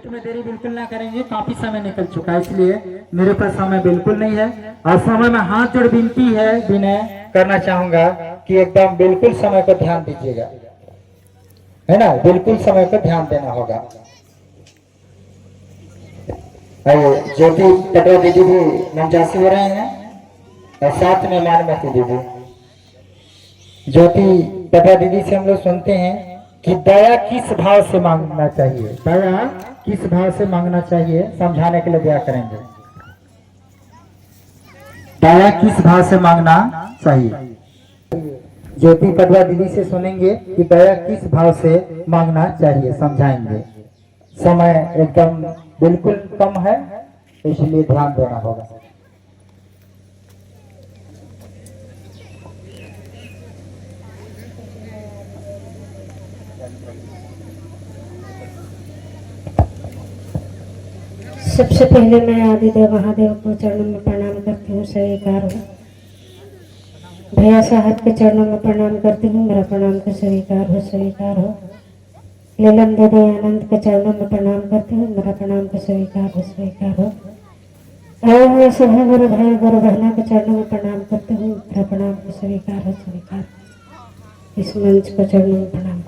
में देरी बिल्कुल ना करेंगे, काफी समय निकल चुका है, इसलिए मेरे पास समय बिल्कुल नहीं है। और समय में हाथ जोड़ विनती है, विनय करना चाहूंगा कि एकदम बिल्कुल समय पर ध्यान दीजिएगा, है ना, बिल्कुल समय पर ध्यान देना होगा। ज्योति पटवा दीदी भी मंचासी हो रहे हैं और साथ में मानमती दीदी। ज्योति पटवा दीदी से हम लोग सुनते हैं कि दया किस भाव से मांगना चाहिए, दया किस भाव से मांगना चाहिए, समझाने के लिए दया करेंगे। दया किस भाव से मांगना चाहिए, ज्योति पटवा दीदी से सुनेंगे कि दया किस भाव से मांगना चाहिए, समझाएंगे। समय एकदम बिल्कुल कम है, इसलिए ध्यान देना होगा। सबसे पहले मैं आदिदेव महादेव को चरणों में प्रणाम करती हूँ, स्वीकार हो। भैया साहब के चरणों में प्रणाम करती हूँ, मेरा प्रणाम को स्वीकार हो, स्वीकार हो। लीलन दीदी आनंद के चरणों में प्रणाम करती हूँ, मेरा प्रणाम को स्वीकार हो, स्वीकार हो। आए हुए सभी गुरु भाई गुरु बहनों के चरणों में प्रणाम करती हूँ, मेरा प्रणाम को स्वीकार हो, स्वीकार। इस मंच को चरणों में प्रणाम।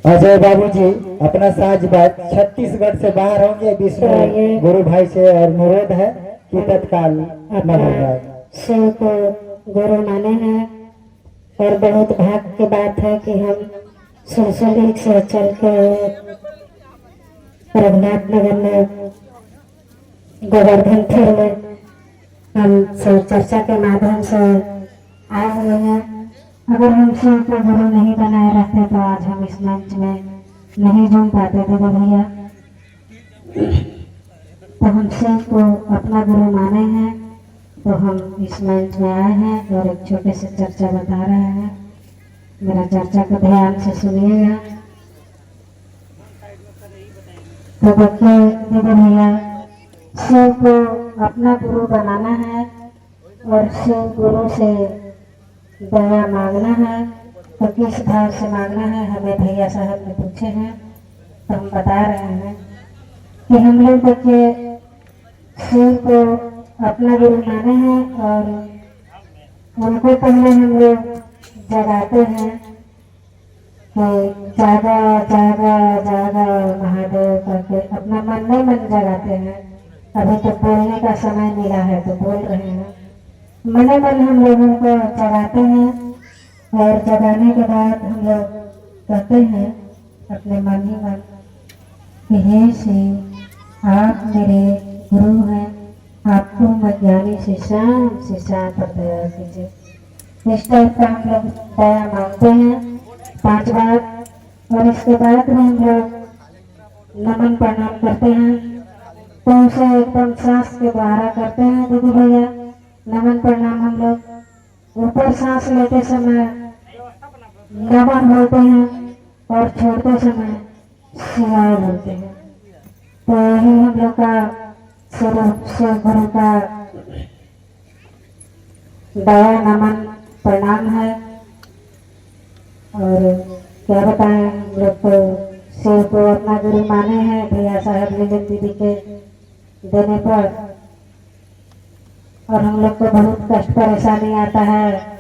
अजय बाबू जी अपना साज बात छत्तीसगढ़ से बाहर होंगे, विष्णु गुरु भाई से और अनुरोध है कि तत्काल न हो जाए। शिव को गुरु माने हैं और बहुत भाग की बात है कि हम सुरसुली से चल के रघुनाथ नगर में गोवर्धनपुर में हम शिव चर्चा के माध्यम से आए हुए हैं। अगर हम शिव को गुरु नहीं बनाए रहते तो आज हम इस मंच में नहीं जुड़ पाते थे भैया। तो हम शिव को अपना गुरु माने हैं, तो हम इस मंच में आए हैं और एक छोटे से चर्चा बता रहे हैं। मेरा चर्चा को ध्यान से सुनिएगा। तो देखिए दीदी भैया, शिव को अपना गुरु बनाना है और शिव गुरु से दया मांगना है। तो किस भाव से मांगना है हमें भैया साहब ने पूछे हैं, तो हम बता रहे हैं कि हम लोग देखिए शिव को अपना गुरु माने हैं और उनको पहले हम लोग जगाते हैं कि जागा जागा जागा महादेव करके अपना मन में मन जगाते हैं। अभी तो बोलने का समय मिला है तो बोल रहे हैं। मने मन हम लोगों को जगाते हैं और जगाने के बाद हम लोग कहते हैं अपने मन ही मन कि हे शिव, आप मेरे गुरु हैं, आपको मैं ज्ञानी शिष्या पर दया कीजिए। इस टाइप का हम लोग दया मांगते हैं 5 बार और इसके बाद में हम लोग नमन प्रणाम करते हैं। तो उसे एकदम सांस के द्वारा करते हैं दीदी भैया। नमन प्रणाम हम लोग ऊपर सांस लेते समय नमन बोलते हैं और छोड़ते समय शिवाय बोलते हैं। तो यही हम लोग का शिव गुरु का दया नमन प्रणाम है। और क्या बताएं, हम लोग तो शिव को अपना गुरु माने हैं भैया साहब लीलन दीदी के देने पर। और हम लोग को बहुत कष्ट परेशानी आता है,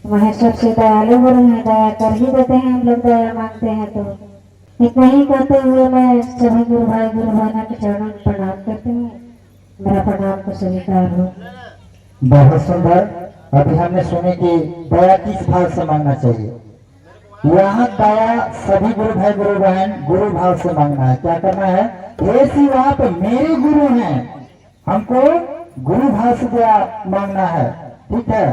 महेश्वर से दयालु गुरु है, दया कर ही देते हैं। हम लोग दया मांगते हैं तो इतना ही कहते हुए मैं सभी गुरु भाई गुरु बहना के चरणों में प्रणाम करती हूँ, मेरा प्रणाम को स्वीकार हो। बहुत सुंदर। अभी हमने सुने कि दया किस भाव से मांगना चाहिए। यहाँ दया सभी गुरु भाई गुरु बहन गुरु भाव से मांगना है। क्या करना है, हे शिव आप मेरे गुरु हैं, हमको गुरु भाव से दया मांगना है, ठीक है।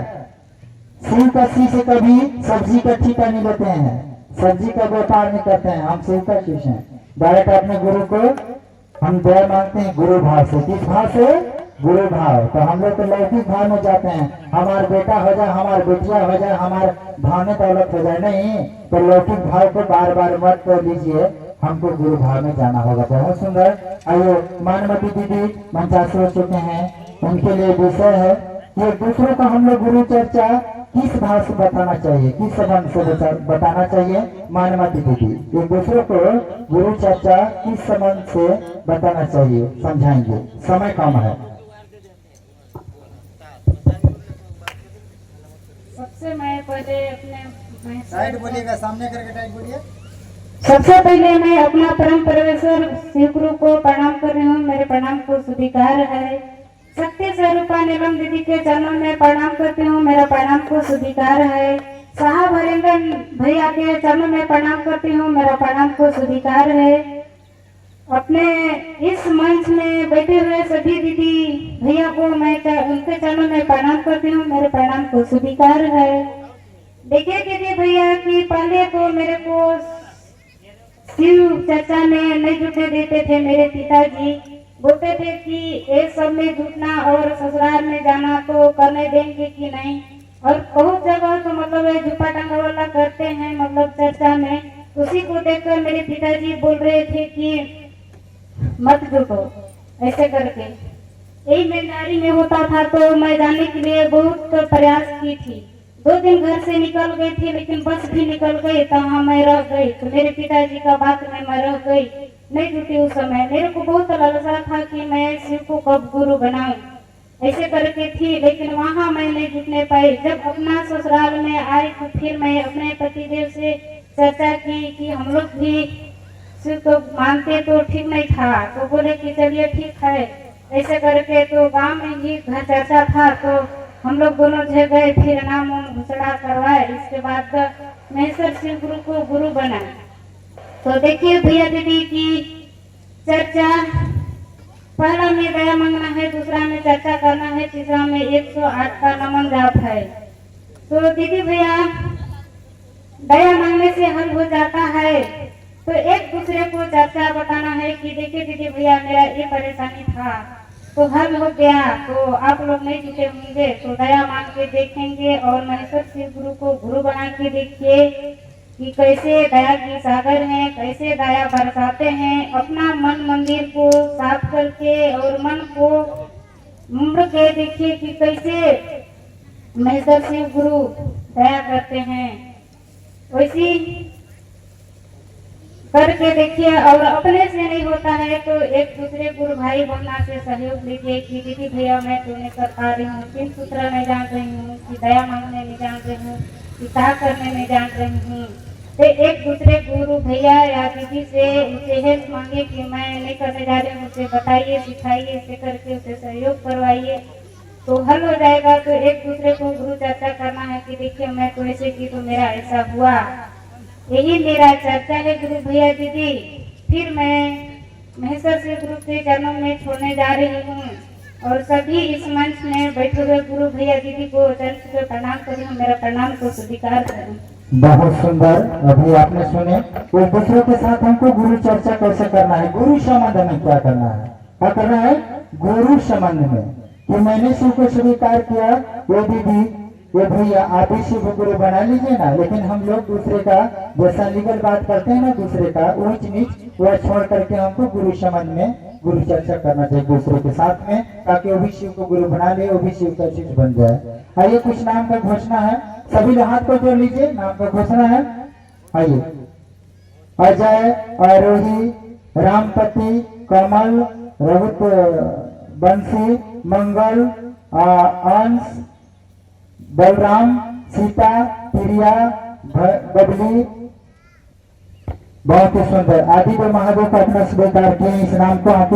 शिव का सी से कभी सब्जी का ठीका नहीं लेते हैं, सब्जी का व्यापार नहीं करते हैं, हम शिव का शिष्य हैं। डायरेक्ट अपने गुरु को हम दया मांगते हैं गुरु भाव से। किस भाव से, गुरु भाव। तो हम लोग तो लौकिक भाव में जाते हैं, हमारा बेटा हो जाए, हमारा बेटिया हो जाए, हमारे भाव में दौलत हो जाए, नहीं। तो लौकिक भाव को बार बार मत कर लीजिए, हमको गुरु भाव में जाना होगा। बहुत सुंदर। आइए मानमती दीदी मंचासी हो चुके हैं, उनके लिए विषय है कि दूसरों को हम लोग गुरु चर्चा किस भाव से बताना चाहिए, किस संबंध से बताना चाहिए मानमती दीदी। एक दूसरे को गुरु चर्चा किस संबंध से बताना चाहिए, समझाएंगे, समय कम है। सबसे मैं पहले अपने साइड बोलिएगा, सामने करके टाइट बोलिए। सबसे पहले मैं अपना परम परमेश्वर शिव गुरु को प्रणाम कर रही हूँ। मेरे प्रणाम को स्वीकार है। शक्ति स्वरूपा नीलम दीदी के चरणों में प्रणाम करती हूँ। मेरा प्रणाम को स्वीकार है। साहब हरिंदर भैया के चरणों में प्रणाम करती हूँ। मेरा प्रणाम को स्वीकार है। अपने इस मंच में बैठे हुए सभी दीदी भैया को मैं उनके चरणों में प्रणाम करती हूँ। मेरे प्रणाम को स्वीकार है। देखिए दीदी भैया कि पहले तो मेरे को शिव चर्चा में नहीं जुटने देते थे। मेरे पिताजी बोलते थे कि ये सब में जुटना और ससुराल में जाना तो करने देंगे कि नहीं। और बहुत जगह तो मतलब झूठा टांगा वाला करते हैं मतलब चर्चा में। उसी को देखकर मेरे पिताजी बोल रहे थे कि मत जुटो ऐसे करके। यही मेरी में होता था तो मैं जाने के लिए बहुत प्रयास की थी। 2 दिन घर से निकल गई थी लेकिन बस भी निकल गई तो हाँ मैं रह गई। तो मेरे पिताजी का बात में मैं रह गई, नहीं जुटी उस समय। मेरे को बहुत लालसा था कि मैं शिव को कब गुरु बनाऊं ऐसे करके थी, लेकिन वहाँ मैं नहीं जुटने पाई। जब अपना ससुराल में आई तो फिर मैं अपने पतिदेव से चर्चा की कि हम लोग भी शिव को मानते तो ठीक नहीं था। तो बोले कि चलिए ठीक है ऐसे करके। तो गांव में ही घर चर्चा था तो हम लोग दोनों जगह गए, फिर नाम घोषणा करवाए। इसके बाद महेश्वर शिव गुरु को गुरु बना। तो देखिए भैया दीदी की चर्चा, पहला में दया मांगना है, दूसरा में चर्चा करना है, तीसरा में 108 का नमन जाप है। तो दीदी भैया दया मांगने से हल हो जाता है। तो एक दूसरे को चर्चा बताना है कि देखिए दीदी भैया मेरा ये परेशानी था तो हल हो गया। तो आप लोग नहीं जुटे होंगे तो दया मांग के देखेंगे और महेश्वर शिव गुरु को गुरु बना के देखिए कि कैसे दया की सागर है, कैसे दया बरसाते हैं। अपना मन मंदिर को साफ करके और मन को मुड़ के देखिए कि कैसे महेश्वर शिव गुरु दया करते हैं। वैसी करके देखिए। और अपने से नहीं होता है तो एक दूसरे गुरु भाई बनना से सहयोग लीजिए कि दीदी भैया मैं तो नहीं कर पा रही हूँ, 3 सूत्र नहीं जान रही हूँ, कि दया मांगने नहीं जान रही हूँ, कि क्या करने नहीं जान रही हूँ। तो एक दूसरे गुरु भैया या दीदी से उसे हेल्प मांगे कि मैं नहीं करने जा रही हूँ, उसे बताइए सिखाइए, ऐसे करके उसे सहयोग करवाइए तो हल हो जाएगा। तो एक दूसरे को गुरु चर्चा करना है कि देखिए मैं तो ऐसे की तो मेरा ऐसा हुआ। यही मेरा चर्चा है गुरु भैया दीदी। फिर मैं महेश्वर शिव गुरु के चरणों में छोड़ने जा रही हूँ और सभी इस मंच में बैठे हुए गुरु भैया दीदी को चरण से प्रणाम कर रही हूँ। मेरा प्रणाम को स्वीकार करें। बहुत सुंदर। अभी आपने सुने एक दूसरे के साथ हमको गुरु चर्चा कैसे करना है, गुरु संबंध में क्या करना है, क्या करना है गुरु संबंध में। कि मैंने शिव को स्वीकार किया, वो दीदी ये भैया आप ही शिव गुरु बना लीजिए ना। लेकिन हम लोग दूसरे का जैसा लीगल बात करते हैं ना, दूसरे का ऊंच नीच वह छोड़ करके हमको गुरु संबंध में गुरु चर्चा करना चाहिए दूसरे के साथ में, ताकि वो भी शिव को गुरु बना ले, वो भी शिव का शिष्य बन जाए। आइए कुछ नाम का घोषणा है, सभी हाथ को जोड़ लीजिए, नाम का घोषणा है। आइए अजय, आरोही, रामपति, कमल, रघुत, बंसी, मंगल, अंश, बलराम, सीता, प्रिया, बबली। बहुत ही सुंदर। आदि को महादेव का अपना स्वीकार किए। इस नाम को आप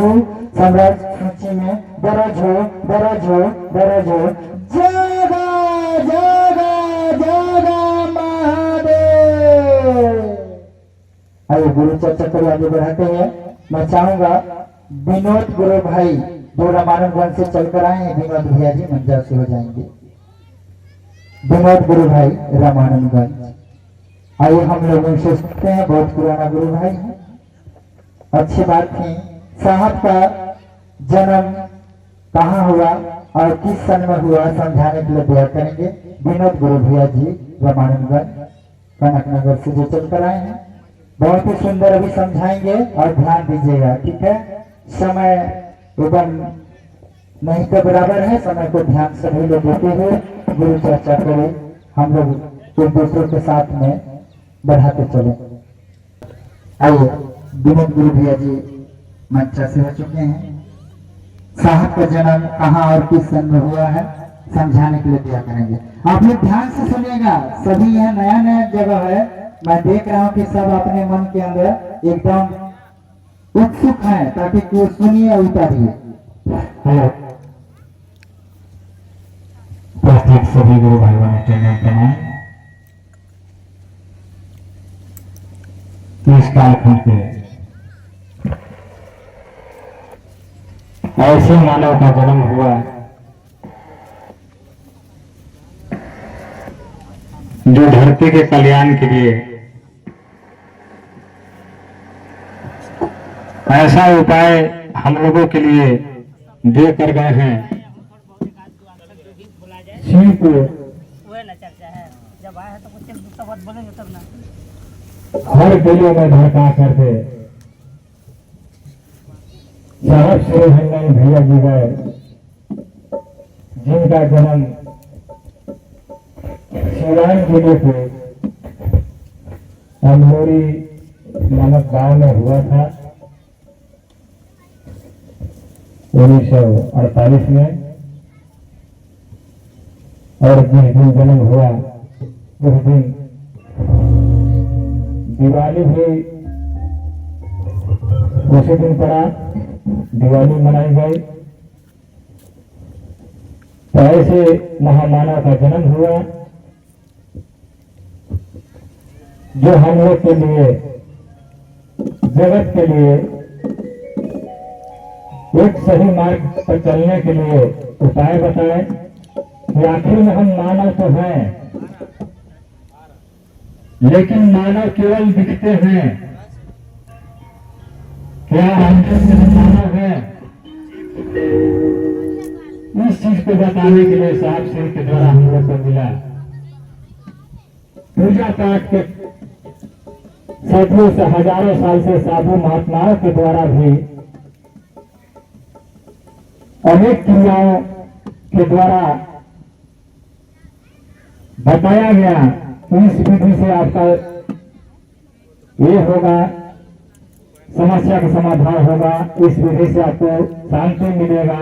साम्राज्य सूची में दर्ज हो, दर्ज हो, दर्ज हो। जगा जगा जगा महादेव। आइए गुरु चर्चा को आगे बढ़ाते हैं। मैं चाहूंगा विनोद गुरु भाई जो रामानंदगंज से चलकर आए हैं, विनोद भैया जी मंजा से हो जाएंगे। विनोद गुरु भाई रामानंदगंज, आइए हम लोग उनसे सुनते हैं। बहुत पुराना गुरु भाई है। अच्छी बात थी। साहब का जन्म कहाँ हुआ और किस सन में हुआ समझाने के लिए दिया करेंगे विनोद गुरु भैया जी रामानंदगंज कनकनगर से जो चलकर आए हैं। बहुत ही सुंदर अभी समझाएंगे और ध्यान दीजिएगा, ठीक है। समय एकदम नहीं के बराबर है, समय को ध्यान से भी लोग देते हुए गुरु चर्चा करें। हम लोग एक दूसरे के साथ में बढ़ाते चले। आइए, विनोद गुरु भैया जी मंच से हो चुके हैं। साहब का जन्म कहाँ और किस सन में हुआ है समझाने के लिए दिया करेंगे। आप लोग ध्यान से सुनिएगा, सभी यह नया नया जगह है। मैं देख रहा हूँ कि सब अपने मन के अंदर एकदम उत्सुक है, ताकि कोई सुनिए और उतारिए। हेलो, उपस्थित सभी गुरु भाइयों ने चैनल प्रणाम। इस कालखंड के ऐसे मानव का जन्म हुआ जो धरती के कल्याण के लिए ऐसा उपाय हम लोगों के लिए दे कर गए हैं। शिव को जब आया है तो कुछ दूसरा बात बोलेंगे तब ना। हर गलियों में धड़का करके साहब श्री हनुमान भैया जी गए, जिनका जन्म शिवराम जिले के अमलोरी नामक गांव में हुआ था 1948 में। और जिस दिन जन्म हुआ उस दिन दिवाली भी उसी दिन पड़ा, दिवाली मनाई गई। तो ऐसे महामानव का जन्म हुआ जो हम लोग के लिए, जगत के लिए एक सही मार्ग पर चलने के लिए उपाय बताए कि आखिर में हम मानव तो हैं, लेकिन मानव केवल दिखते हैं। क्या हम मानव हैं? इस चीज को बताने के लिए साहब श्री के द्वारा हम लोग को मिला। पूजा पाठ के सदियों से, हजारों साल से साधु महात्माओं के द्वारा भी अनेक क्रियाओं के द्वारा बताया गया, इस विधि से आपका ये होगा, समस्या का समाधान होगा, इस विधि से आपको शांति मिलेगा।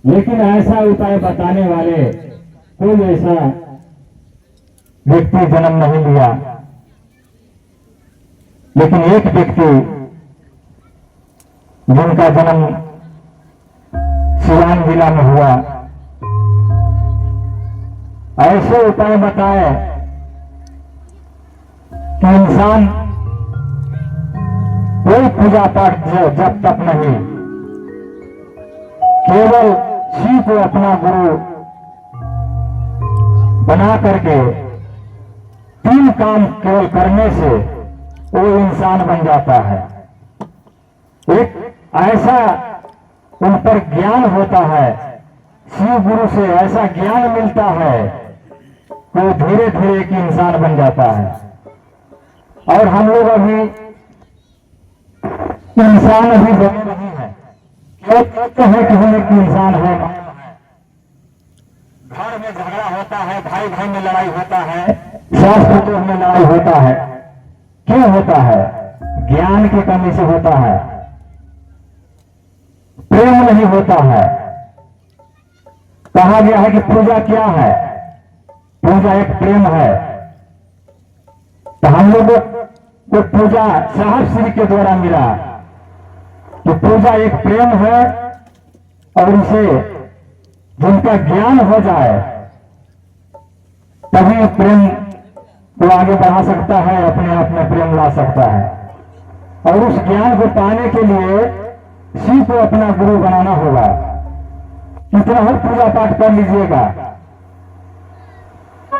लेकिन ऐसा उपाय बताने वाले कोई ऐसा व्यक्ति जन्म नहीं लिया। लेकिन एक व्यक्ति जिनका जन्म सिवान जिला में हुआ, ऐसे उपाय बताए कि इंसान कोई पूजा पाठ जब तक नहीं, केवल शिव को अपना गुरु बना करके 3 काम केवल करने से वो इंसान बन जाता है। एक ऐसा उन पर ज्ञान होता है, शिव गुरु से ऐसा ज्ञान मिलता है तो धीरे धीरे एक इंसान बन जाता है। और हम लोग अभी इंसान अभी बने नहीं है, क्यों कहते हैं कि हम एक इंसान है। घर में झगड़ा होता है, भाई भाई में लड़ाई होता है, सास पुत्र में लड़ाई होता है। क्यों होता है? ज्ञान की कमी से होता है, प्रेम नहीं होता है। कहा गया है कि पूजा क्या है? पूजा एक प्रेम है। तो हम लोगों को पूजा साहब श्री के द्वारा मिला कि पूजा एक प्रेम है, और इसे जिनका ज्ञान हो जाए तभी प्रेम को आगे बढ़ा सकता है, अपने आप में प्रेम ला सकता है। और उस ज्ञान को पाने के लिए शिव को अपना गुरु बनाना होगा। कितना ही पूजा पाठ कर लीजिएगा,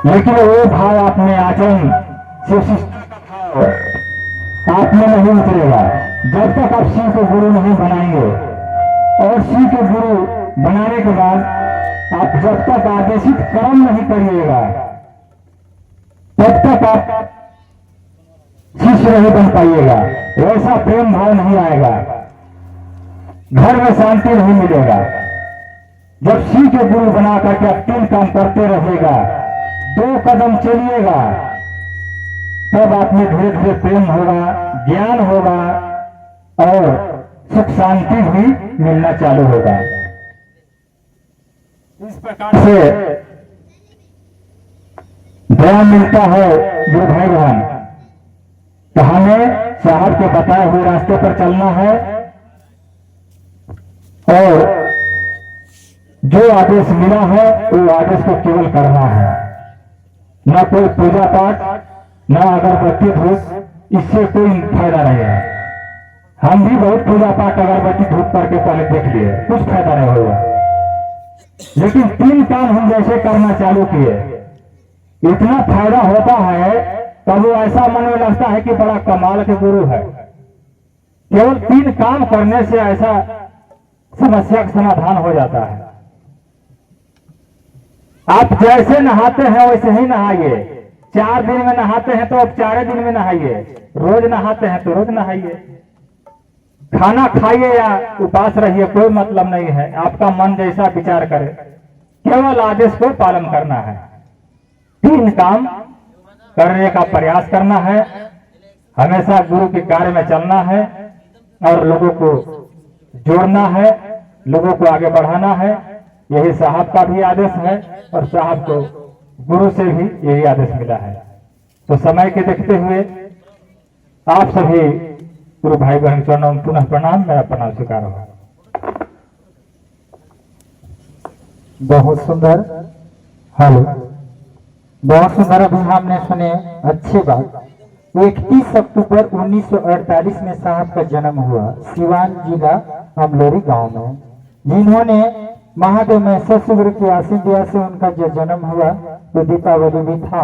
लेकिन वो भाव आपने आचरण शिव शिष्टा का भाव आप में नहीं उतरेगा जब तक आप शिव को गुरु नहीं बनाएंगे। और शिव के गुरु बनाने के बाद आप जब तक आदेशित कर्म नहीं करिएगा तब तक आप शिष्य नहीं बन पाइएगा, वैसा प्रेम भाव नहीं आएगा, घर में शांति नहीं मिलेगा। जब शिव के गुरु बना करके आप 3 काम करते रहेगा, 2 कदम चलिएगा तब आप में धीरे धीरे प्रेम होगा, ज्ञान होगा और सुख शांति भी मिलना चालू होगा। इस प्रकार से दया मिलता है गुरु भाई बहन। तो हमें साहब के बताए हुए रास्ते पर चलना है और जो आदेश मिला है वो आदेश को केवल करना है, न कोई पूजा पाठ, न अगरबत्ती धूप, इससे कोई फायदा नहीं है। हम भी बहुत पूजा पाठ अगरबत्ती धूप करके पहले देख लिए, कुछ फायदा नहीं होगा। लेकिन 3 काम हम जैसे करना चालू किए, इतना फायदा होता है तब वो ऐसा मन में लगता है कि बड़ा कमाल के गुरु है। केवल 3 काम करने से ऐसा समस्या का समाधान हो जाता है। आप जैसे नहाते हैं वैसे ही नहाइए। 4 दिन में नहाते हैं तो अब 4 दिन में नहाइए, रोज नहाते हैं तो रोज नहाइए। खाना खाइए या उपास रहिए, कोई मतलब नहीं है, आपका मन जैसा विचार करे, केवल आदेश को पालन करना है। 3 काम करने का प्रयास करना है, हमेशा गुरु के कार्य में चलना है और लोगों को जोड़ना है, लोगों को आगे बढ़ाना है। यही साहब का भी आदेश है और साहब को गुरु से भी यही आदेश मिला है। तो समय के देखते हुए आप सभी गुरु भाई बहन चरणों में पुनः प्रणाम, मेरा प्रणाम स्वीकार होगा। बहुत सुंदर। हेलो, बहुत सुंदर। अभी हमने सुने अच्छी बात। 31 अक्टूबर 1948 में साहब का जन्म हुआ सिवान जिला अमलोरी गांव में। जिन्होंने महादेव महेश्वर शिविर की आशीष दिया से उनका जो जन्म हुआ तो दीपावली भी था।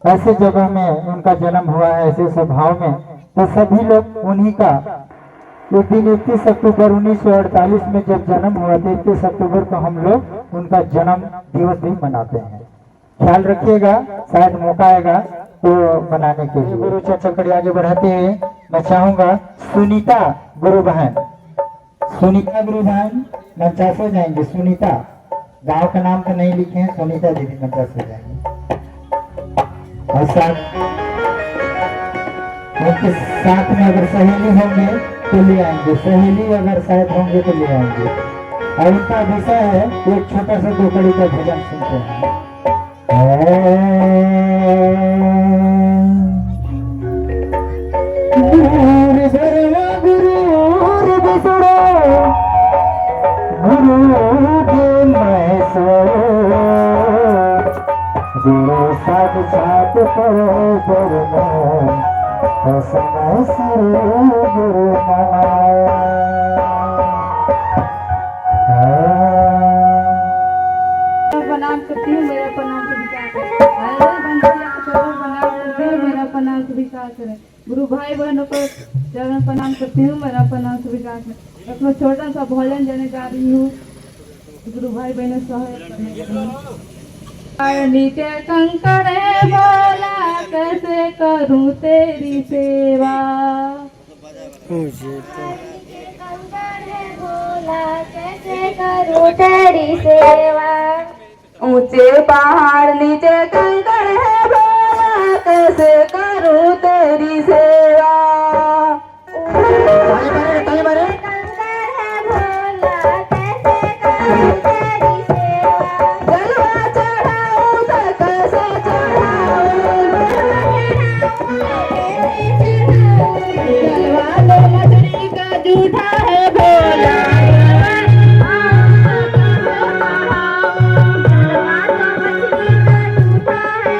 ऐसे जगह में उनका जन्म हुआ है, ऐसे स्वभाव में, तो सभी लोग उन्हीं का एक दिन 31 अक्टूबर 1948 में जब जन्म हुआ था, 31 अक्टूबर को हम लोग उनका जन्म दिवस भी मनाते हैं। ख्याल रखिएगा, शायद मौका आएगा तो मनाने के लिए। गुरु चर्चा कड़ी आगे बढ़ाते हुए मैं चाहूंगा सुनीता गुरु बहन, सुनीता गुरु बहन मंचास हो जाएंगे। सुनीता, गांव का नाम तो नहीं लिखे हैं, सुनीता दीदी मंचास हो जाएंगे। और उनके साथ में अगर सहेली होंगे तो ले आएंगे, सहेली अगर शायद होंगे तो ले आएंगे। और उनका विषय है एक छोटा सा 2 कड़ी का भजन सुनते हैं। गुरु साक्षात करो समय से गुरु प्रणाम करती हूँ, मेरा प्रणाम स्वीकार करें। मेरा प्रणाम स्वीकार करें। गुरु भाई बहनों को चरण प्रणाम करती हूँ, मेरा प्रणाम स्वीकार करें। अपना छोटा सा भोजन देने जा रही हूँ, गुरु भाई बहनों सहायता करने के लिए। नीचे कंकड़ है बोला कैसे करूँ तेरी सेवा, कैसे करूं तेरी सेवा। ऊंचे पहाड़ नीचे कंकड़ है बोला कैसे करूं तेरी सेवा। है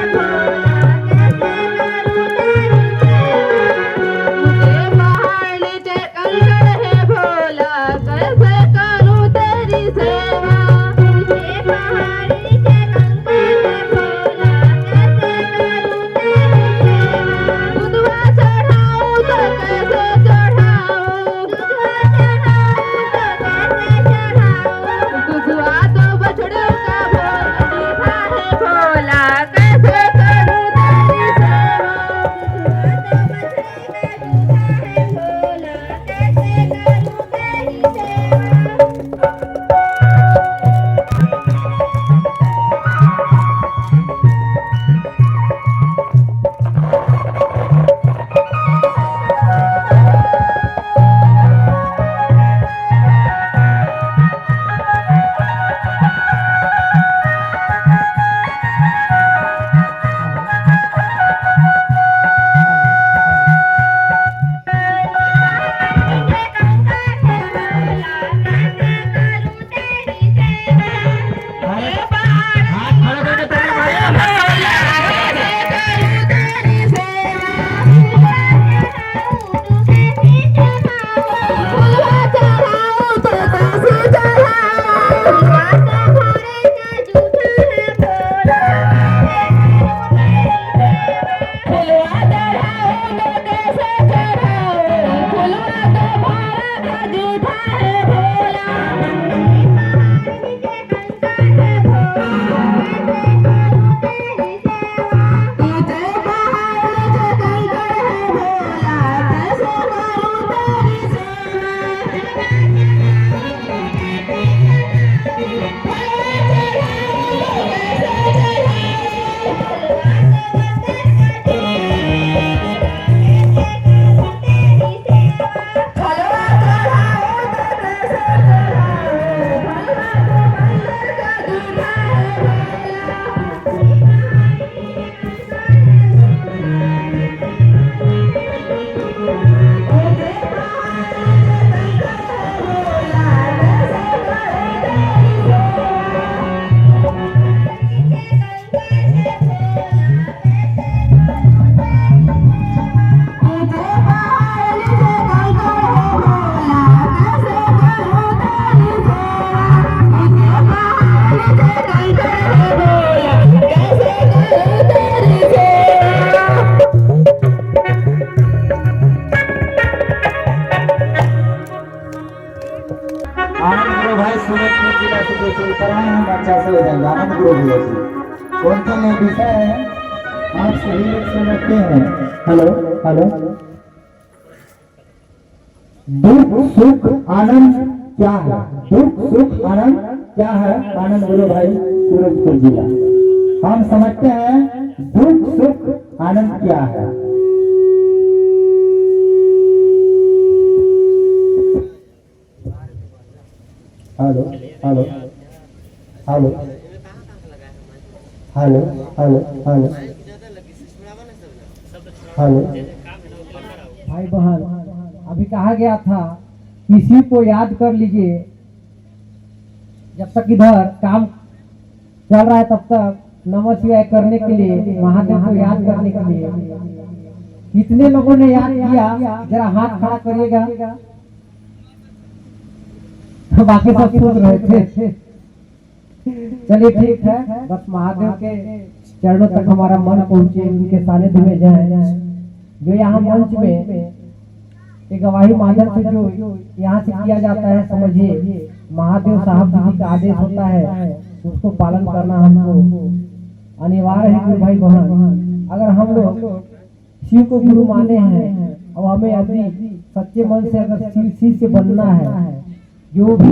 गुरु भैया जी कौन सा में विषय है आप सही लोग समझते हैं। हेलो हेलो, दुख सुख आनंद क्या है? दुख सुख आनंद क्या है? आनंद बोलो भाई सूरजपुर जिला। हम समझते हैं दुख सुख आनंद क्या है। Hello hello hello hello hello hello hello. भाई बहन, अभी कहा गया था किसी को याद कर लीजिए, जब तक इधर काम चल रहा है तब तक नमः शिवाय करने के लिए, महादेव को याद करने के लिए। कितने लोगों ने याद किया? जरा हाथ खड़ा करिएगा। तो बाकी सब सुन रहे थे। चलिए ठीक है, बस महादेव के चरणों तक हमारा मन पहुंचे, उनके सानिध्य में जाए। जो यहाँ मंच में एक गवाही माध्यम से जो यहाँ से किया जाता है, समझिए महादेव साहब जी का आदेश होता है, उसको पालन करना हमको अनिवार्य है। गुरु भाई बहन, अगर हम लोग शिव को गुरु माने हैं और हमें अभी सच्चे मन से अगर शिव से बनना है, जो भी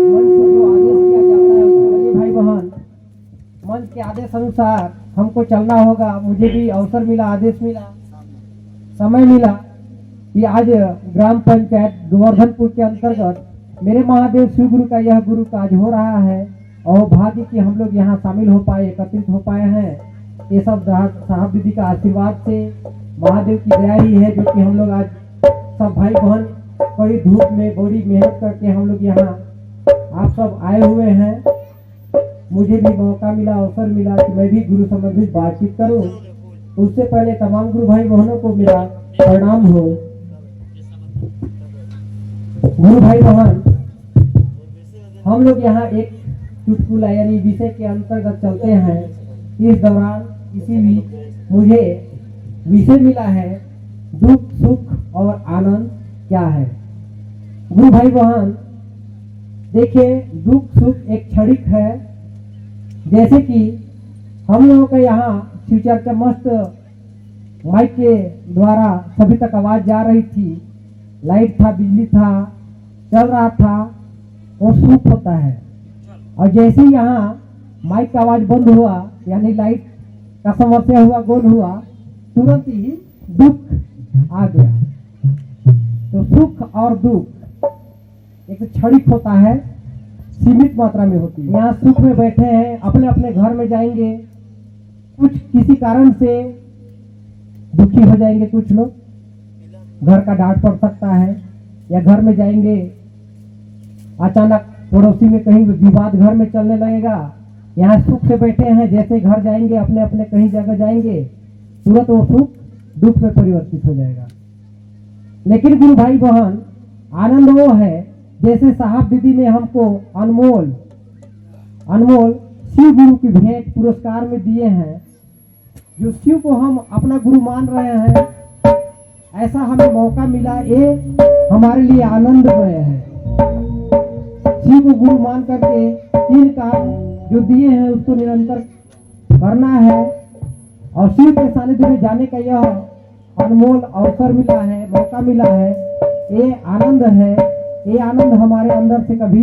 मन से जो आदेश किया जाता है उसको भाई बहन मन के आदेश अनुसार हमको चलना होगा। मुझे भी अवसर मिला, आदेश मिला, समय मिला कि आज ग्राम पंचायत गोवर्धनपुर के अंतर्गत मेरे महादेव शिव गुरु का यह गुरु काज हो रहा है और भाग्य कि हम लोग यहाँ शामिल हो पाए, एकत्रित हो पाए हैं। ये सब साहब दीदी का आशीर्वाद से, महादेव की दया ही है जो कि हम लोग आज सब भाई बहन बड़ी धूप में बड़ी मेहनत करके हम लोग यहाँ आप सब आए हुए हैं। मुझे भी मौका मिला, अवसर मिला कि मैं भी गुरु संबंधित बातचीत करूं। उससे पहले तमाम गुरु भाई बहनों को मेरा प्रणाम हो। गुरु भाई बहन, हम लोग यहाँ एक चुटकुला यानी विषय के अंतर्गत चलते हैं। इस दौरान किसी भी मुझे विषय मिला है दुख सुख और आनंद क्या है। गुरु भाई बहन देखिए, दुख सुख एक क्षणिक है। जैसे कि हम लोगों का यहाँ शिव चर्चा मस्त माइक के द्वारा सभी तक आवाज जा रही थी, लाइट था, बिजली था, चल रहा था, वो सुख होता है। और जैसे ही यहाँ माइक का आवाज बंद हुआ यानी लाइट का समस्या हुआ, गोल हुआ, तुरंत ही दुख आ गया। तो सुख और दुख एक क्षणिक होता है, सीमित मात्रा में होती है। यहाँ सुख में बैठे हैं, अपने अपने घर में जाएंगे, कुछ किसी कारण से दुखी हो जाएंगे, कुछ लोग घर का डांट पड़ सकता है, या घर में जाएंगे अचानक पड़ोसी में कहीं विवाद घर में चलने लगेगा। यहाँ सुख से बैठे हैं, जैसे घर जाएंगे अपने अपने कहीं जगह जाएंगे, तुरंत वो सुख दुख में परिवर्तित हो जाएगा। लेकिन गुरु भाई बहन, आनंद वो है जैसे साहब दीदी ने हमको अनमोल अनमोल शिव गुरु की भेंट पुरस्कार में दिए हैं। जो शिव को हम अपना गुरु मान रहे हैं, ऐसा हमें मौका मिला, ये हमारे लिए आनंदमय है। शिव को गुरु मान करके 3 काम जो दिए हैं उसको निरंतर करना है और शिव के सानिध्य में जाने का यह अनमोल अवसर मिला है, मौका मिला है, ये आनंद है। ये आनंद हमारे अंदर से कभी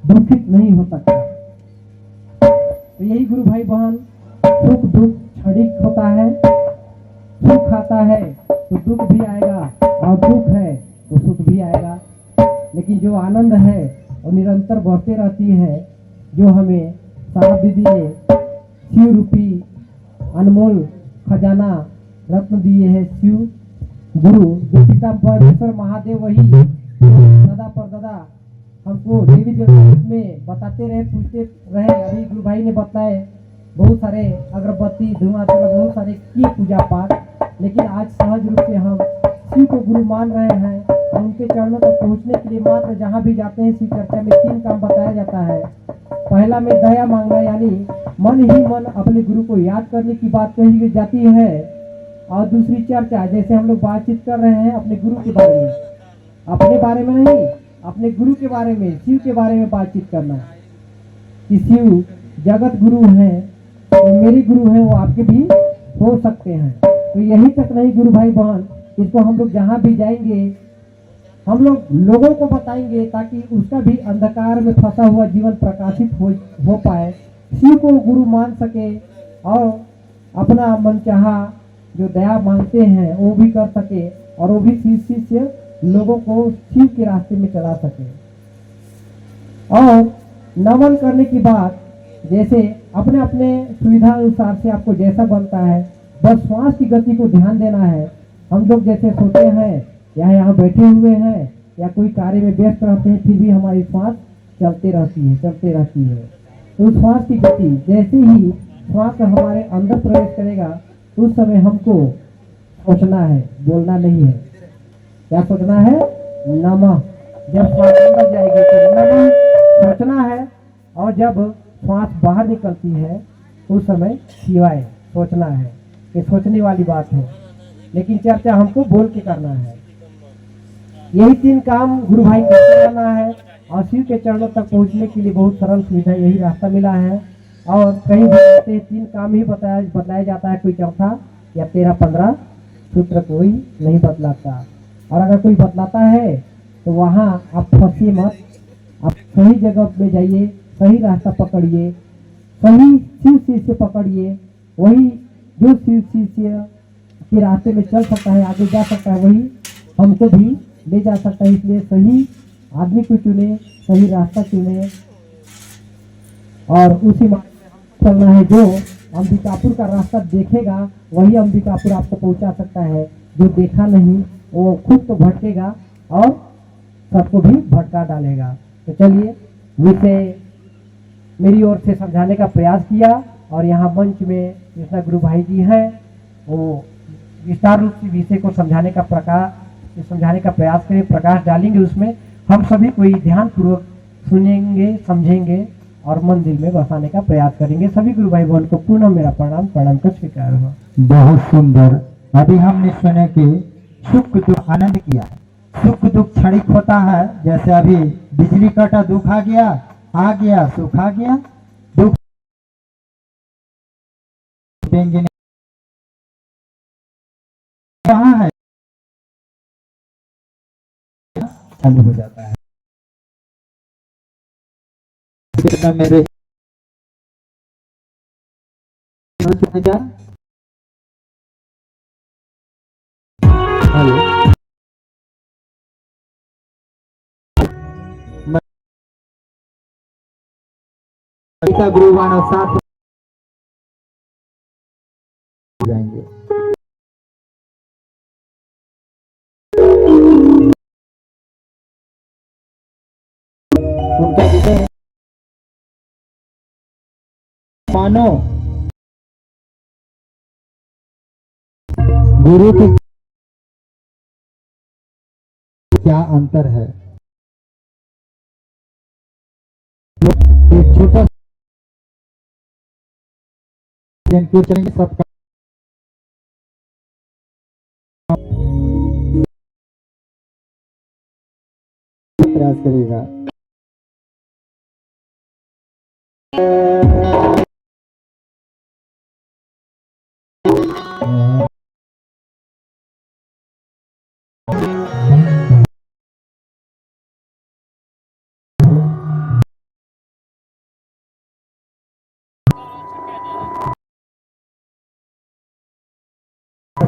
दुखित नहीं हो सकता। तो यही गुरु भाई बहन, सुख दुख क्षणिक होता है। सुख आता है तो दुख भी आएगा और दुख है तो सुख भी आएगा। लेकिन जो आनंद है और निरंतर बढ़ते रहती है, जो हमें साहब दीदी ने शिव रूपी अनमोल खजाना रत्न दिए हैं, शिव गुरु जो पिता परमेश्वर महादेव, वही दादा पर दादा हमको देवी देवता में बताते रहे, पूछते रहे। अभी गुरु भाई ने बताए बहुत सारे अगरबत्ती धुआं बहुत सारे किए पूजा पाठ, लेकिन आज सहज रूप से हम शिव को गुरु मान रहे हैं और उनके चरणों तक पहुंचने के लिए मात्र जहाँ भी जाते हैं शिव चर्चा में 3 काम बताया जाता है। पहला में दया मांगना, यानी मन ही मन अपने गुरु को याद करने की बात कही जाती है। और दूसरी चर्चा, जैसे हम लोग बातचीत कर रहे हैं अपने गुरु के बारे में, अपने बारे में नहीं, अपने गुरु के बारे में, शिव के बारे में बातचीत करना। कि शिव जगत गुरु हैं, तो मेरे गुरु हैं वो आपके भी हो सकते हैं। तो यही तक नहीं गुरु भाई बहन, इसको हम लोग जहाँ भी जाएंगे हम लोग लोगों को बताएंगे ताकि उसका भी अंधकार में फंसा हुआ जीवन प्रकाशित हो पाए, शिव को गुरु मान सके और अपना मनचाहा जो दया मांगते हैं वो भी कर सके और वो भी शिष्य लोगों को शिव के रास्ते में चला सके। और नमन करने की बात, जैसे अपने अपने सुविधा अनुसार से आपको जैसा बनता है, बस श्वास की गति को ध्यान देना है। हम लोग जैसे सोते हैं या यहाँ बैठे हुए हैं या कोई कार्य में व्यस्त रहते हैं, फिर भी हमारी श्वास चलते रहती है। तो श्वास की गति जैसे ही श्वास हमारे अंदर प्रवेश करेगा उस समय हमको सोचना है, बोलना नहीं है। क्या सोचना है? नमः। जब श्वास अंदर जाएगी तो नमः सोचना है, और जब श्वास बाहर निकलती है उस समय शिवाय सोचना है। ये सोचने वाली बात है, लेकिन चर्चा हमको बोल के करना है। यही 3 काम गुरु भाई करते रहना है और शिव के चरणों तक पहुंचने के लिए बहुत सरल सुविधा, यही रास्ता मिला है। और कहीं भी 3 काम ही बताया जाता है, कोई चौथा या 13-15 सूत्र कोई नहीं बतलाता। और अगर कोई बतलाता है तो वहाँ आप फंसिए मत, आप सही जगह में जाइए, सही रास्ता पकड़िए, सही शिव शिष्य पकड़िए। वही जो शिव शिष्य के रास्ते में चल सकता है, आगे जा सकता है, वही हमको भी ले जा सकता है। इसलिए सही आदमी को चुने, सही रास्ता चुने और उसी मार्ग में चलना है। जो अंबिकापुर का रास्ता देखेगा वही अंबिकापुर आपको पहुंचा सकता है, जो देखा नहीं वो खुद तो भटकेगा और सबको भी भटका डालेगा। तो चलिए, विषय मेरी ओर से समझाने का प्रयास किया और यहाँ मंच में जितना गुरु भाई जी हैं वो विस्तार रूप से विषय को समझाने का प्रयास करें, प्रकाश डालेंगे उसमें। हम सभी कोई ध्यान पूर्वक सुनेंगे, समझेंगे और मन दिल में बसाने का प्रयास करेंगे। सभी गुरु भाई बहन को पुनः मेरा प्रणाम कर स्वीकार हो। बहुत सुंदर। अभी हमने सुने कि सुख दुख आनंद किया। सुख दुख क्षणिक होता है, जैसे अभी बिजली कटा, दुख आ गया सुख आ गया। दुख देंगे नहीं, कहाँ है, चालू हो जाता है। मेरे हेलो, गुरुवान और साथ जाएंगे। उनका विषय है मानो गुरु के क्या अंतर है। एक छोटा चलेंगे, सबका प्रयास करेगा।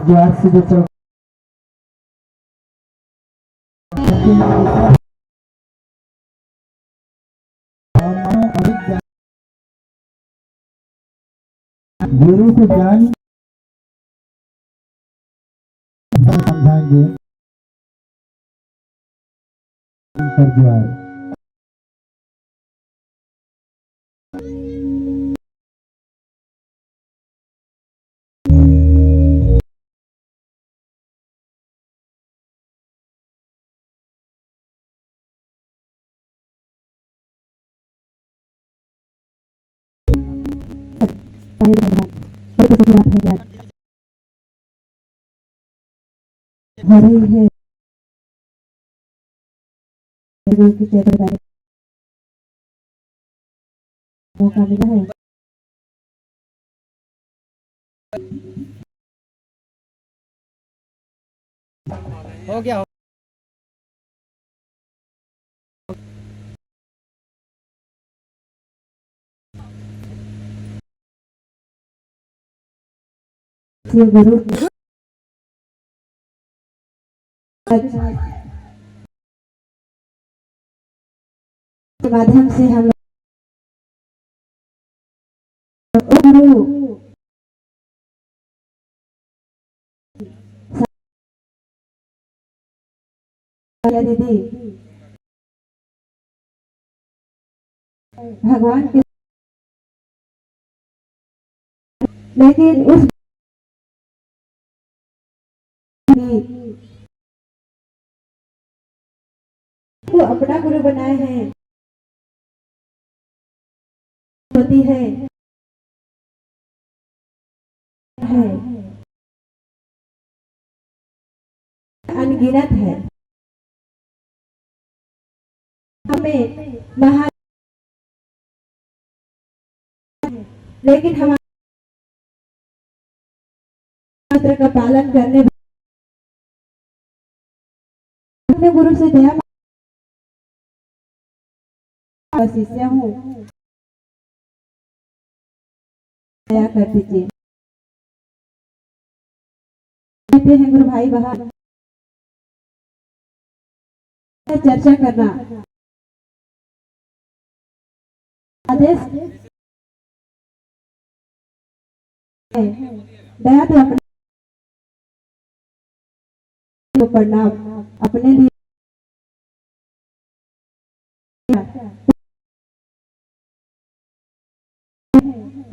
द्वार से जो चल गुरु को ज्ञान समझाएंगे द्वार। है मौका मिला है। हो गया शिव गुरु के माध्यम से हम गुरु दीदी भगवान के, लेकिन उस को अपना गुरु बनाए हैं होती है अनगिनत है। हमें महा लेकिन हमारे मंत्र का पालन करने अपने गुरु से दया शिष्य हूँ, दया कर दीजिए। कहते हैं गुरु भाई बहन चर्चा करना आदेश दया तो अपने को प्रणाम अपने लिए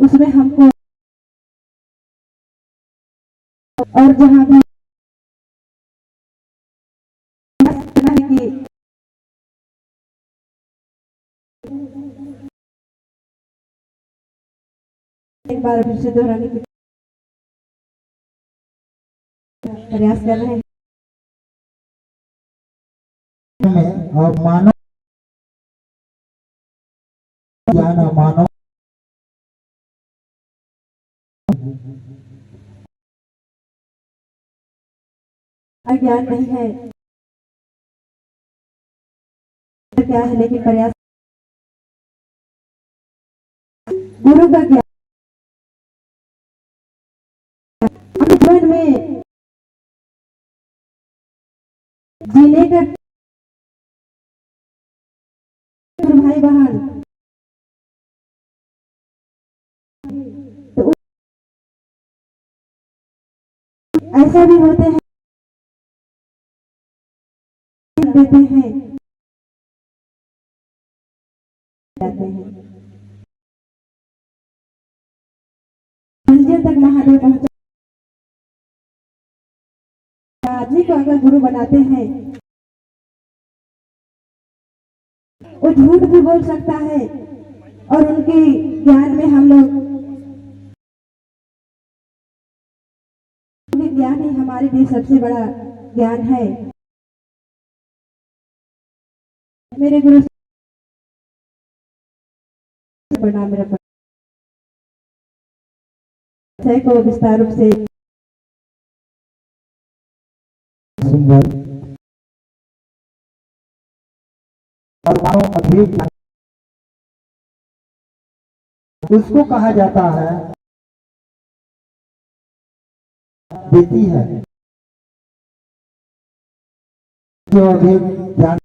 उसमें हमको और जहाँ भी कि एक बार फिर से दोहराने की प्रयास कर रहे हैं और मानव ज्ञान और मानव ज्ञान नहीं है क्या है, लेकिन प्रयास गुरु का ज्ञान अपने जीवन में जीने का भाई बहन तो ऐसा भी होते हैं देते हैं जाते हैं मंजिल तक महादेव पहुंचा। आदमी को अगर गुरु बनाते हैं वो झूठ भी बोल सकता है और उनके ज्ञान में हम लोग ज्ञान ही हमारे लिए सबसे बड़ा ज्ञान है। मेरे गुरु प्रणाम मेरा को विस्तार रूप से सुंदर और मानव अधिक उसको कहा जाता है देती है जो अधिक ज्ञान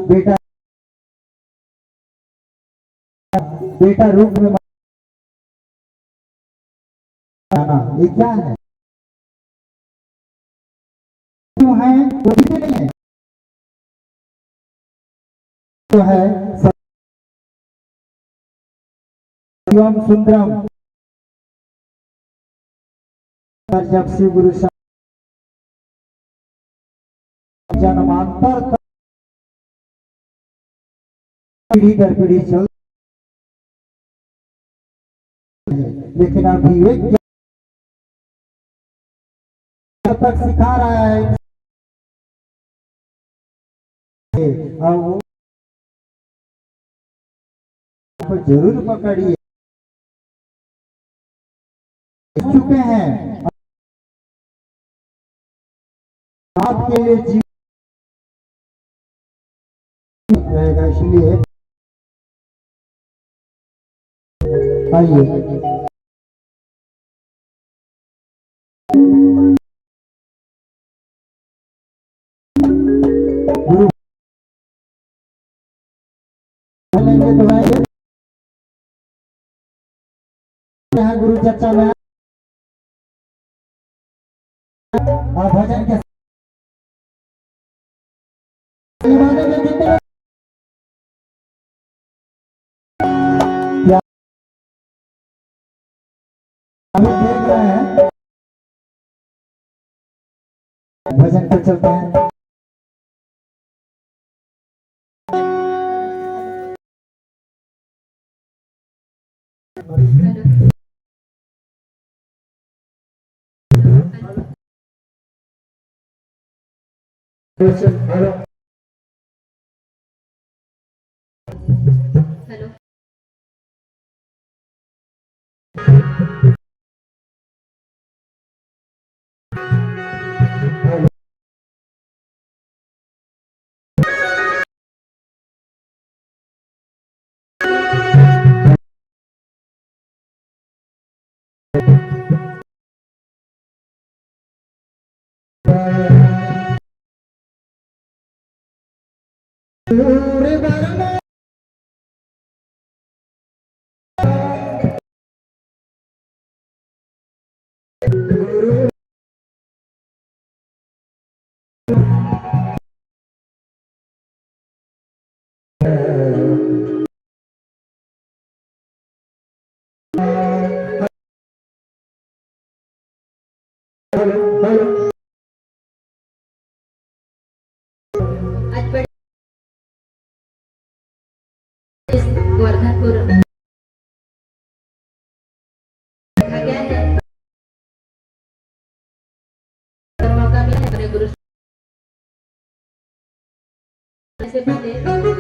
बेटा बेटा रूप में आना ये क्या है जो है वो भी नहीं है जो है सत्यम सुंदरम जब शिव गुरु जन्मांतर तक पीढ़ी दर पीढ़ी चल लेकिन अभी एक तक सिखा रहा है और वो को जरूर पकड़िए चुके हैं आपके लिए जीवन रहेगा, इसलिए आइए गुरु बोलेंगे तो आइए यहाँ गुरु चर्चा में और भजन के निभाने में जितने क्या अभी देख रहे हैं भजन पे चलते हैं। हेलो वर्धनपुर देखा गया है मौका मिला अपने गुरु से पहले गुरु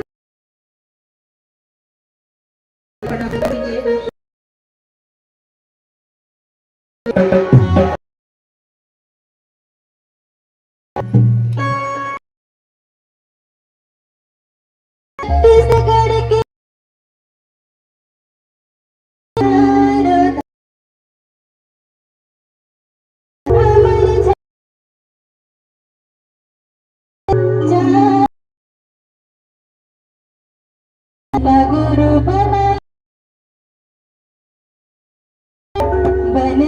बना बन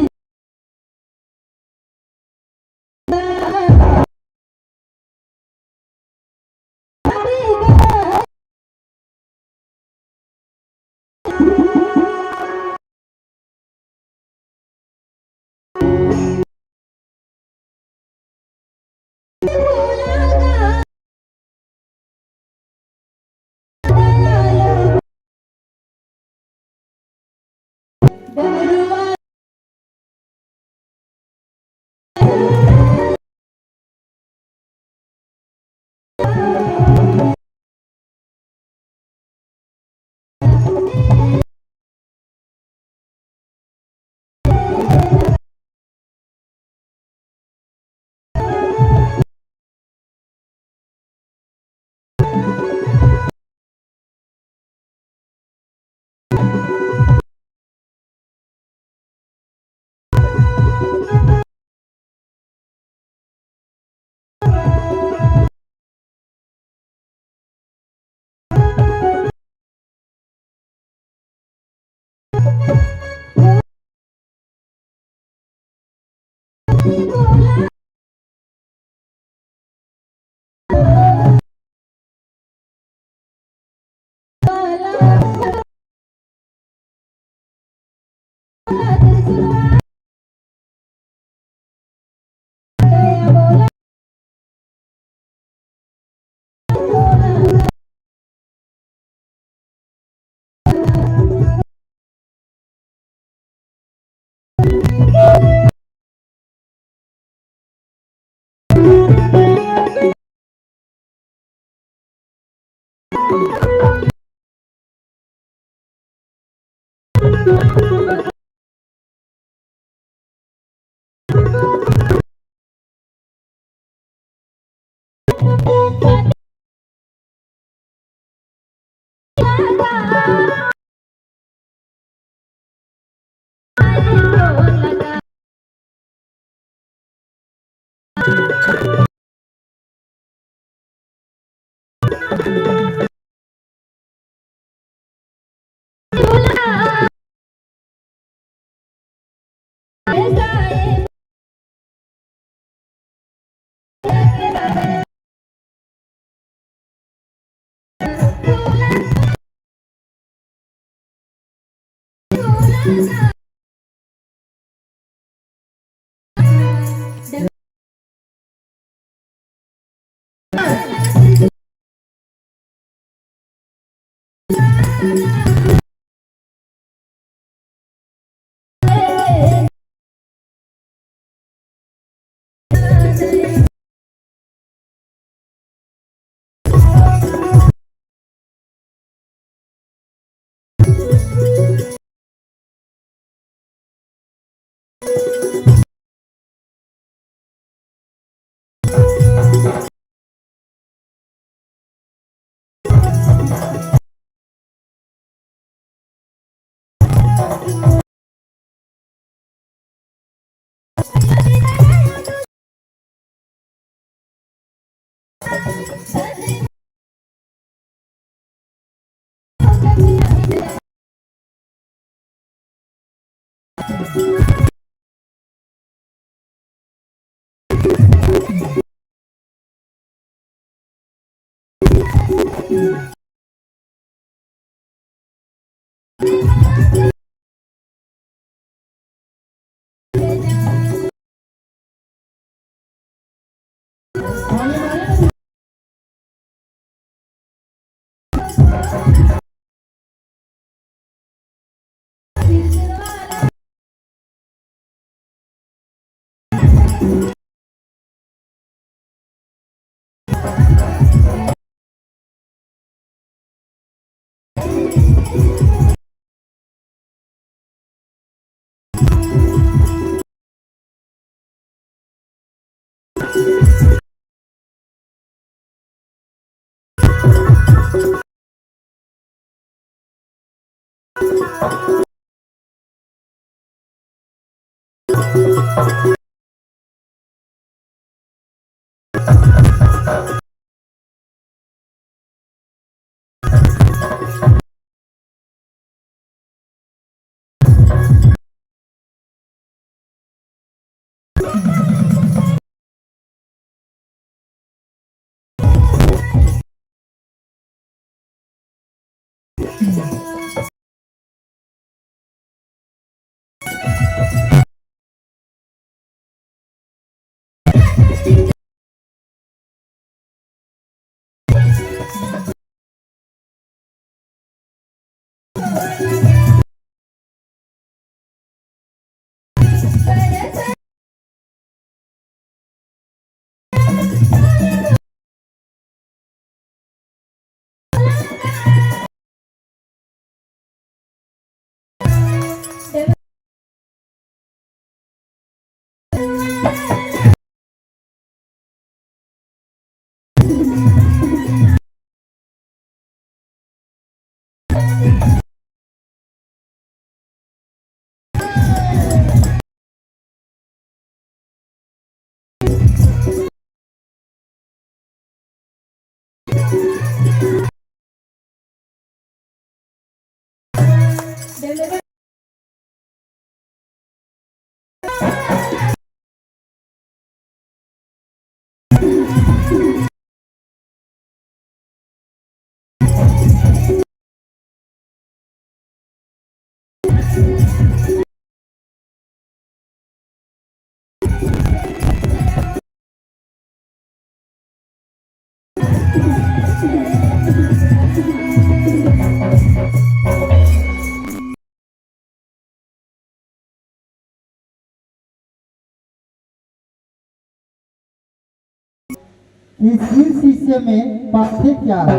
इस शीशे में पाथे क्या है?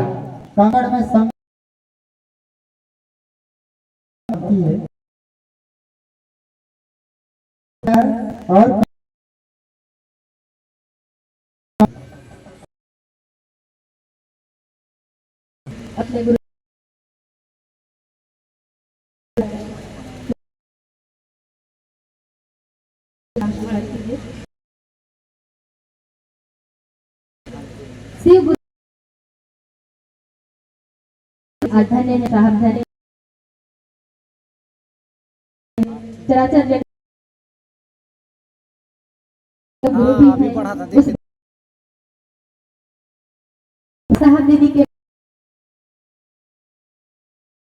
कंगड़ में संग है और अपने गुरु शिव गुरु धन्य है साहब, धन्य चराचर जगत का गुरु भी है। उस साहब दीदी के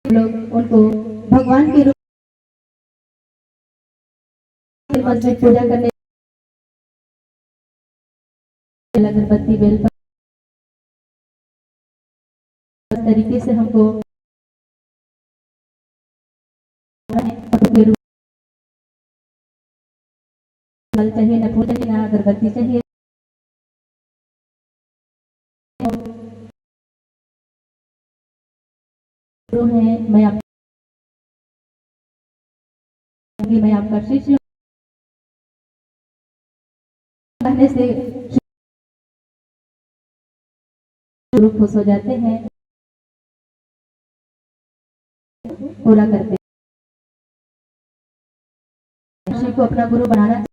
लोग उनको भगवान के रूप में मस्जिद पूजा करने अगरबत्ती बेल पर इस तरीके से हमको के रूप फल चाहिए, न फूल चाहिए, न अगरबत्ती चाहिए। गुरु है, मैं आपका शिष्य कहने से गुरु खुश हो जाते हैं, पूरा करते हैं। शिव को अपना गुरु बनाना चाहिए,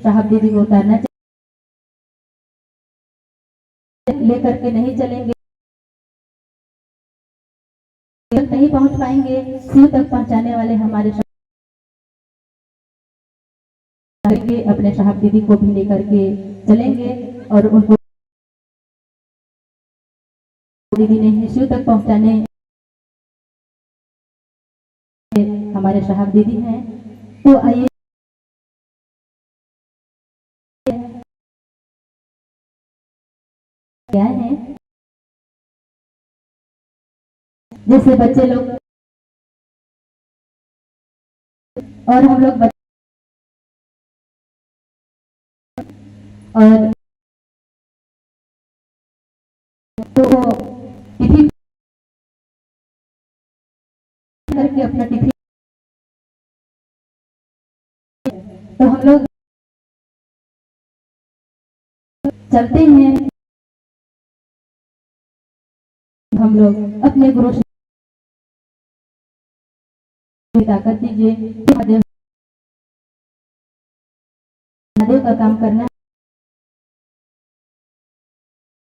साहब दीदी को उतारना चाहिए। लेकर के नहीं चलेंगे, नहीं पहुंच पाएंगे। शिव तक पहुंचाने वाले हमारे अपने साहब दीदी को भी लेकर के चलेंगे और उनको दीदी ने शिव तक पहुंचाने हमारे साहब दीदी हैं। तो आइए क्या है, जैसे बच्चे लोग और हम लोग और तो टिफिन करके अपना टिफिन, तो हम लोग चलते हैं। हम लोग अपने गुरु से ताकत दीजिए, महादेव का काम करना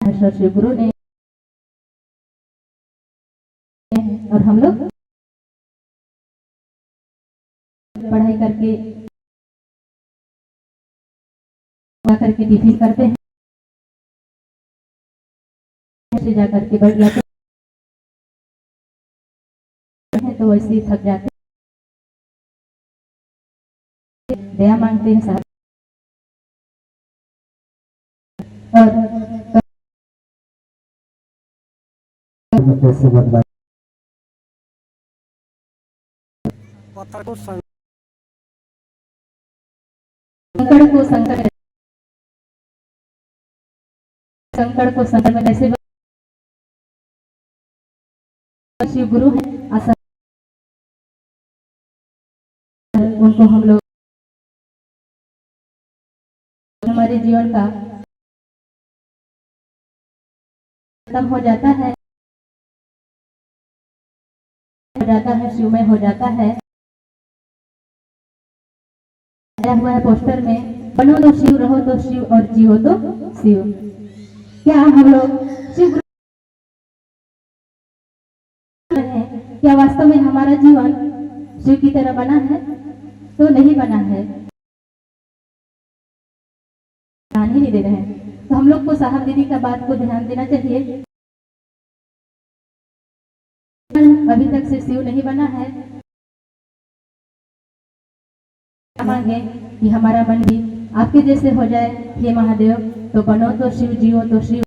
है शिव गुरु ने, और हम लोग पढ़ाई करके टिफिन करते हैं, से जा करके बैठ जाते हैं, तो वैसे ही थक जाते हैं, दया मांगते हैं साहब। और कैसे बदला पत्थर को संकट को संकट में कैसे शिव गुरु है, आशा उनको हम लोग हमारे जीवन का खत्म हो जाता है शिवमय हो जाता है। हुआ है पोस्टर में, बनो तो शिव, रहो तो शिव और जियो तो शिव। क्या हम लोग शिव गुरु हैं? क्या वास्तव में हमारा जीवन शिव की तरह बना है? तो नहीं बना है, ध्यान ही नहीं दे रहे हैं। तो हम लोग को साहब दीदी का बात को ध्यान देना चाहिए। अभी तक से शिव नहीं बना है, मांगे कि हमारा मन भी आपके जैसे हो जाए। हे महादेव, तो बनो तो शिव, जियो तो शिव।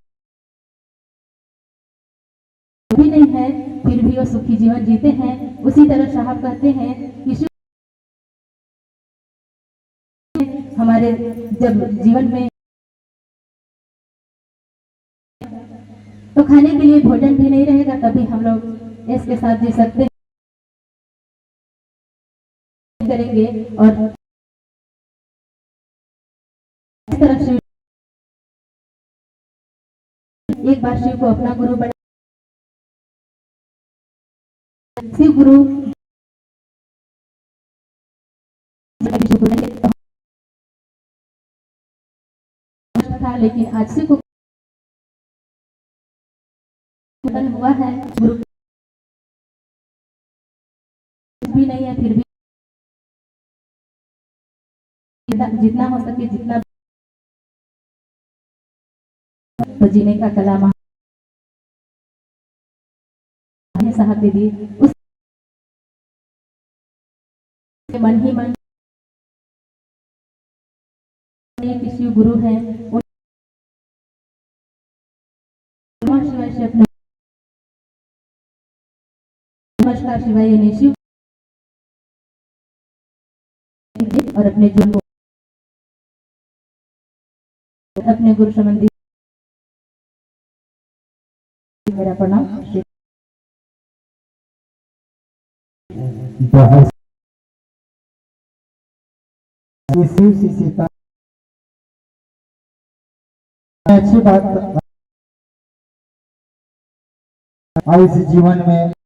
भी नहीं है फिर भी वो सुखी जीवन जीते हैं। उसी तरह साहब कहते हैं कि शिव हमारे जब जीवन में तो खाने के लिए भोजन भी नहीं रहेगा, तभी हम लोग इसके साथ जी सकते करेंगे। और इस तरह शिव एक बार शिव को अपना गुरु बना, शिव गुरु था, लेकिन आज शिव को हुआ है, गुरु भी नहीं है, फिर भी जितना हो सके, जितना तो जीने का कला साहब दे दी, उस मन ही मन शिव गुरु है, शिवाय से अपने नमस्कार शिवाय यानी शिव और अपने जीवन को अपने गुरु संबंधी मेरा प्रणाम। शिव सीता अच्छी बात और इस जीवन में